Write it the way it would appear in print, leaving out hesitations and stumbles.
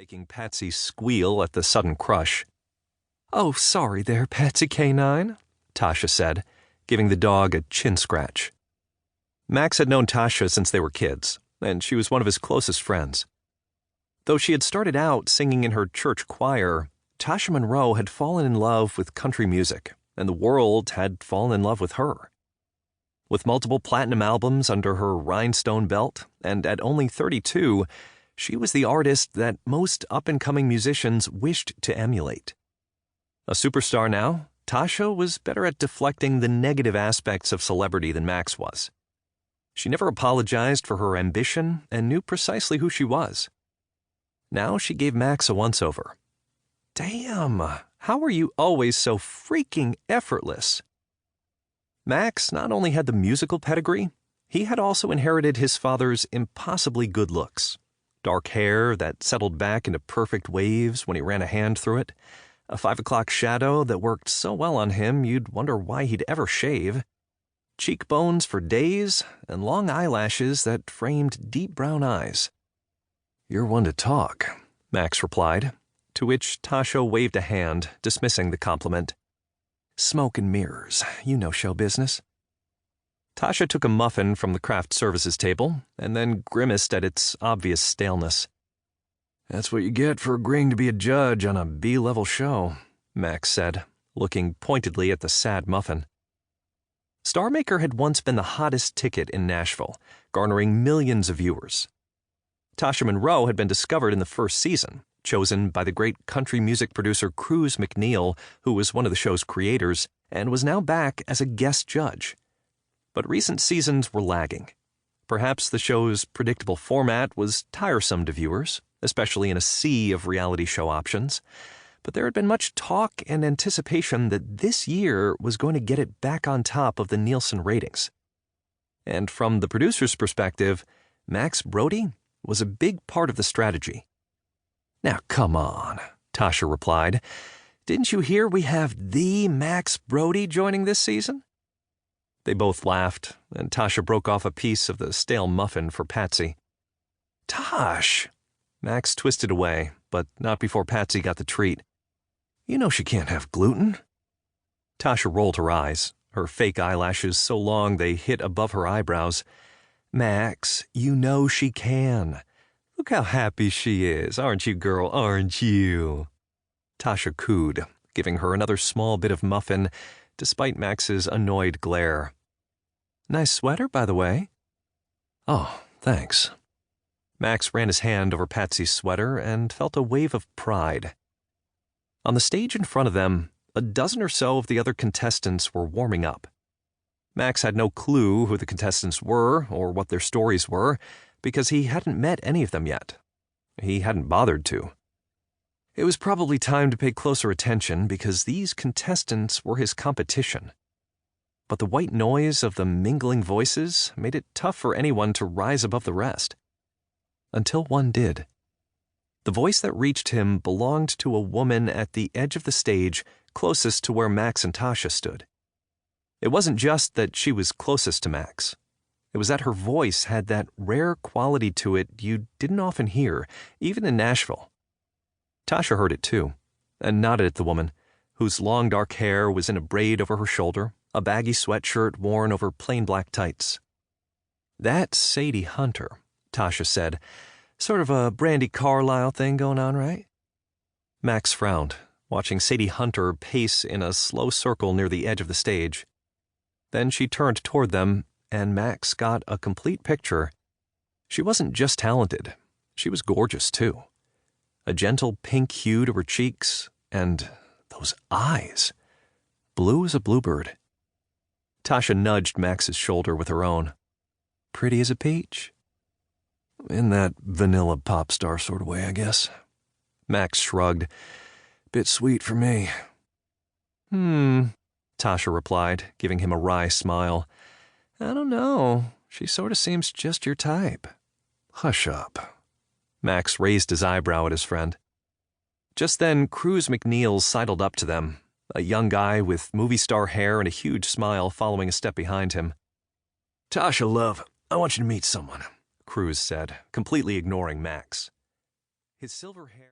making Patsy squeal at the sudden crush. "Oh, sorry there, Patsy Canine," Tasha said, giving the dog a chin scratch. Max had known Tasha since they were kids, and she was one of his closest friends. Though she had started out singing in her church choir, Tasha Monroe had fallen in love with country music, and the world had fallen in love with her. With multiple platinum albums under her rhinestone belt, and at only 32, she was the artist that most up-and-coming musicians wished to emulate. A superstar now, Tasha was better at deflecting the negative aspects of celebrity than Max was. She never apologized for her ambition and knew precisely who she was. Now she gave Max a once-over. "Damn, how are you always so freaking effortless?" Max not only had the musical pedigree, he had also inherited his father's impossibly good looks. Dark hair that settled back into perfect waves when he ran a hand through it, a 5 o'clock shadow that worked so well on him you'd wonder why he'd ever shave, cheekbones for days, and long eyelashes that framed deep brown eyes. "You're one to talk," Max replied, to which Tasha waved a hand, dismissing the compliment. "Smoke and mirrors, you know show business." Tasha took a muffin from the craft services table and then grimaced at its obvious staleness. "That's what you get for agreeing to be a judge on a B-level show," Max said, looking pointedly at the sad muffin. Starmaker had once been the hottest ticket in Nashville, garnering millions of viewers. Tasha Monroe had been discovered in the first season, chosen by the great country music producer Cruz McNeil, who was one of the show's creators, and was now back as a guest judge. But recent seasons were lagging. Perhaps the show's predictable format was tiresome to viewers, especially in a sea of reality show options. But there had been much talk and anticipation that this year was going to get it back on top of the Nielsen ratings. And from the producer's perspective, Max Brody was a big part of the strategy. "Now come on," Tasha replied. "Didn't you hear we have the Max Brody joining this season?" They both laughed, and Tasha broke off a piece of the stale muffin for Patsy. "Tosh!" Max twisted away, but not before Patsy got the treat. "You know she can't have gluten." Tasha rolled her eyes, her fake eyelashes so long they hit above her eyebrows. "Max, you know she can. Look how happy she is, aren't you, girl, aren't you?" Tasha cooed, giving her another small bit of muffin, despite Max's annoyed glare. "Nice sweater, by the way." "Oh, thanks." Max ran his hand over Patsy's sweater and felt a wave of pride. On the stage in front of them, a dozen or so of the other contestants were warming up. Max had no clue who the contestants were or what their stories were, because he hadn't met any of them yet. He hadn't bothered to. It was probably time to pay closer attention because these contestants were his competition. But the white noise of the mingling voices made it tough for anyone to rise above the rest. Until one did. The voice that reached him belonged to a woman at the edge of the stage closest to where Max and Tasha stood. It wasn't just that she was closest to Max. It was that her voice had that rare quality to it you didn't often hear, even in Nashville. Tasha heard it too, and nodded at the woman, whose long dark hair was in a braid over her shoulder, a baggy sweatshirt worn over plain black tights. "That's Sadie Hunter," Tasha said. "Sort of a Brandy Carlisle thing going on, right?" Max frowned, watching Sadie Hunter pace in a slow circle near the edge of the stage. Then she turned toward them, and Max got a complete picture. She wasn't just talented, she was gorgeous too. A gentle pink hue to her cheeks, and those eyes, blue as a bluebird. Tasha nudged Max's shoulder with her own. "Pretty as a peach?" "In that vanilla pop star sort of way, I guess." Max shrugged. "Bit sweet for me." Tasha replied, giving him a wry smile. "I don't know. She sort of seems just your type." "Hush up." Max raised his eyebrow at his friend. Just then, Cruz McNeil sidled up to them, a young guy with movie star hair and a huge smile following a step behind him. "Tasha, love, I want you to meet someone," Cruz said, completely ignoring Max. His silver hair...